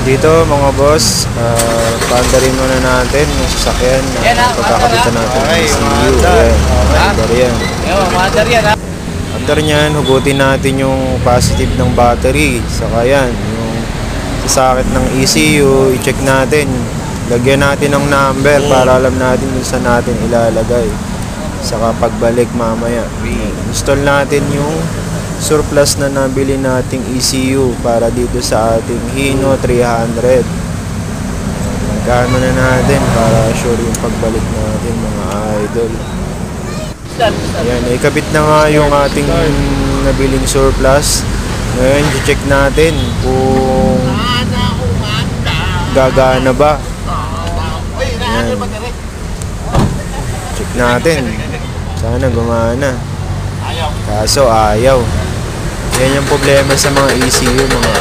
Dito mga boss, paandarin muna natin yung sasakyan na pagkakabitan natin ng ECU. Ayan, paandar yan. After nyan, hugutin natin yung positive ng battery. Saka yan, yung sasakit ng ECU, i-check natin. Lagyan natin ng number para alam natin kung saan natin ilalagay. Saka pagbalik mamaya, install natin yung surplus na nabili nating ECU para dito sa ating Hino 300. Magkano na natin para sure yung pagbalik natin mga idol. Ayan, ikabit na nga yung ating nabiling surplus. Ngayon, check natin kung gagana ba. Ayan. Check natin. Sana gumana. Kaso ayaw. Yan yung problema sa mga ECU mga